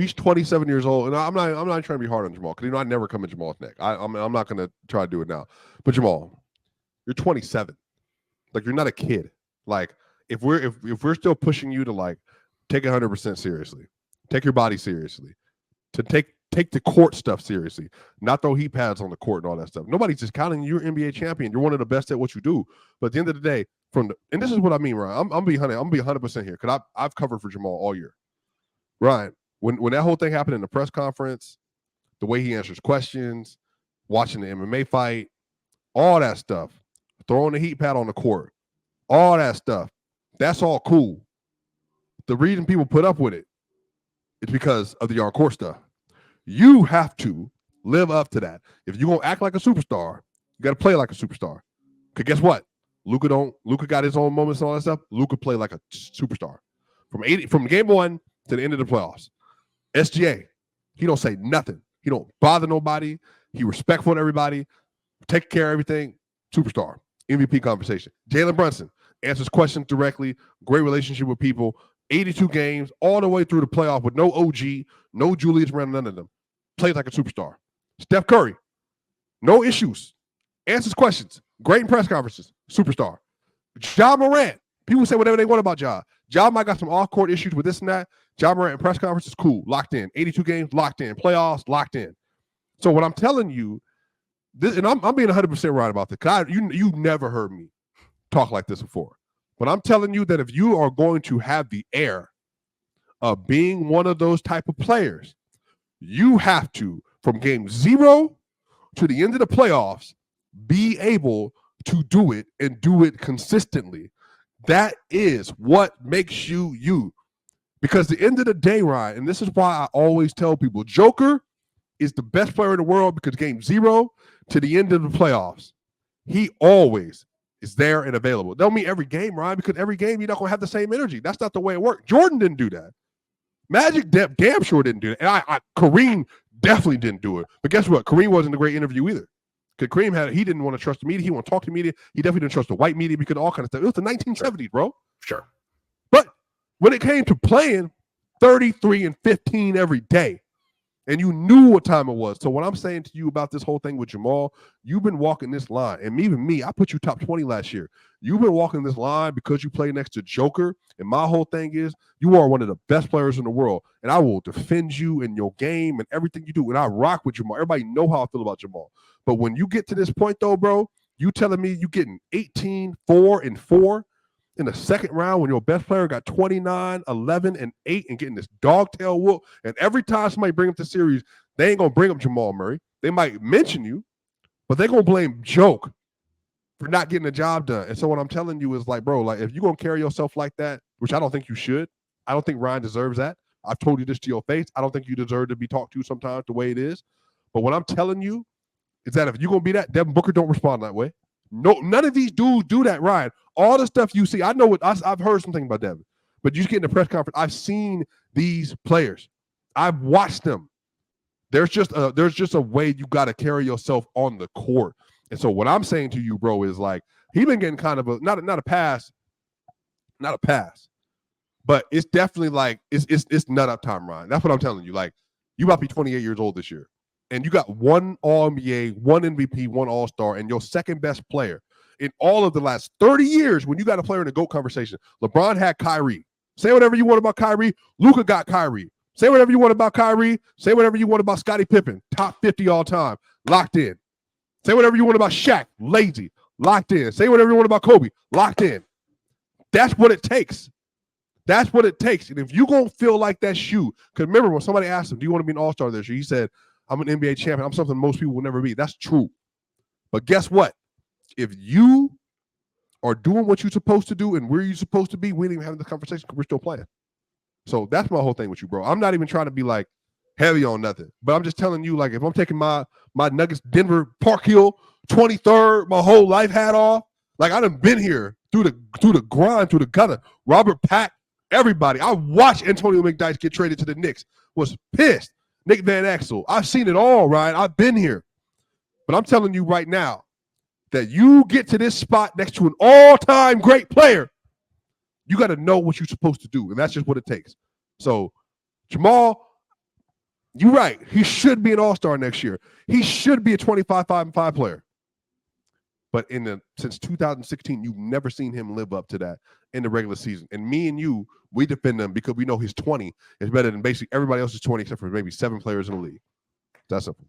He's 27 years old, and I'm not trying to be hard on Jamal because I never come in Jamal's neck. I'm not going to try to do it now. But Jamal, you're 27. Like you're not a kid. Like if we're still pushing you to like take 100% seriously, take your body seriously, to take the court stuff seriously, not throw heat pads on the court and all that stuff. Nobody's discounting you. You're an NBA champion. You're one of the best at what you do. But at the end of the day, and this is what I mean, Ryan. I'm being 100% here because I've covered for Jamal all year. Ryan, when that whole thing happened in the press conference, the way he answers questions, watching the MMA fight, all that stuff, throwing the heat pad on the court, all that stuff, that's all cool. The reason people put up with it is because of the on-court stuff. You have to live up to that. If you're going to act like a superstar, you got to play like a superstar. Because guess what? Luka got his own moments and all that stuff. Luka played like a superstar. From game one to the end of the playoffs. SGA, he don't say nothing. He don't bother nobody. He respectful to everybody. Take care of everything. Superstar. MVP conversation. Jalen Brunson answers questions directly. Great relationship with people. 82 games all the way through the playoff with no OG, no Julius Randle, none of them. Plays like a superstar. Steph Curry, no issues. Answers questions. Great in press conferences. Superstar. Ja Morant. People say whatever they want about Ja. Ja might got some off-court issues with this and that. Ja Morant in press conferences, cool. Locked in. 82 games, locked in. Playoffs, locked in. So what I'm telling you, this, and I'm being 100% right about this, because you never heard me talk like this before. But I'm telling you that if you are going to have the air of being one of those type of players, you have to, from game 0 to the end of the playoffs, be able to do it and do it consistently. That is what makes you you. Because at the end of the day, Ryan, and this is why I always tell people, Joker is the best player in the world because game 0 to the end of the playoffs, he always is there and available. Don't mean every game, Ryan, because every game you're not going to have the same energy. That's not the way it works. Jordan didn't do that. Magic damn sure didn't do that. And Kareem definitely didn't do it. But guess what? Kareem wasn't a great interview either. Because Kareem he didn't want to trust the media. He want to talk to the media. He definitely didn't trust the white media because all kind of stuff. It was the 1970s, bro. Sure. But when it came to playing 33 and 15 every day, and you knew what time it was. So what I'm saying to you about this whole thing with Jamal, you've been walking this line. And even me, I put you top 20 last year. You've been walking this line because you play next to Joker. And my whole thing is you are one of the best players in the world. And I will defend you in your game and everything you do. And I rock with Jamal. Everybody know how I feel about Jamal. But when you get to this point, though, bro, you telling me you getting 18, 4, and 4 in the second round when your best player got 29, 11, and 8 and getting this dog tail whoop. And every time somebody bring up the series, they ain't going to bring up Jamal Murray. They might mention you, but they're going to blame Joke for not getting the job done. And so what I'm telling you is like, bro, like if you're going to carry yourself like that, which I don't think you should, I don't think Ryan deserves that. I've told you this to your face. I don't think you deserve to be talked to sometimes the way it is. But what I'm telling you is that if you're going to be that, Devin Booker don't respond that way. No, none of these dudes do that, Ryan. All the stuff you see, I know what I've heard something about Devin, but you just get in the press conference. I've seen these players. I've watched them. There's just a way you got to carry yourself on the court. And so what I'm saying to you, bro, is like he been getting kind of a not a pass, but it's definitely like it's nut up time, Ryan. That's what I'm telling you. Like you about to be 28 years old this year. And you got one All-NBA, one MVP, one All-Star, and your second best player in all of the last 30 years when you got a player in the GOAT conversation. LeBron had Kyrie. Say whatever you want about Kyrie. Luka got Kyrie. Say whatever you want about Kyrie. Say whatever you want about Scottie Pippen. Top 50 all time. Locked in. Say whatever you want about Shaq. Lazy. Locked in. Say whatever you want about Kobe. Locked in. That's what it takes. That's what it takes. And if you're going to feel like that's you, because remember when somebody asked him, do you want to be an All-Star this year? He said, I'm an NBA champion. I'm something most people will never be. That's true. But guess what? If you are doing what you're supposed to do and where you're supposed to be, we ain't even having the conversation because we're still playing. So that's my whole thing with you, bro. I'm not even trying to be like heavy on nothing. But I'm just telling you, like, if I'm taking my Nuggets, Denver, Park Hill, 23rd, my whole life hat off, like I done been here through the grind, through the gutter. Robert Pack, everybody. I watched Antonio McDyess get traded to the Knicks. Was pissed. Nick Van Exel. I've seen it all, Ryan. I've been here. But I'm telling you right now that you get to this spot next to an all-time great player, you got to know what you're supposed to do, and that's just what it takes. So, Jamal, You're right. He should be an all-star next year. He should be a 25-5-5 player. But since 2016, you've never seen him live up to that in the regular season. And me and you, we defend him because we know his 20 is better than basically everybody else's 20 except for maybe 7 players in the league. That's simple.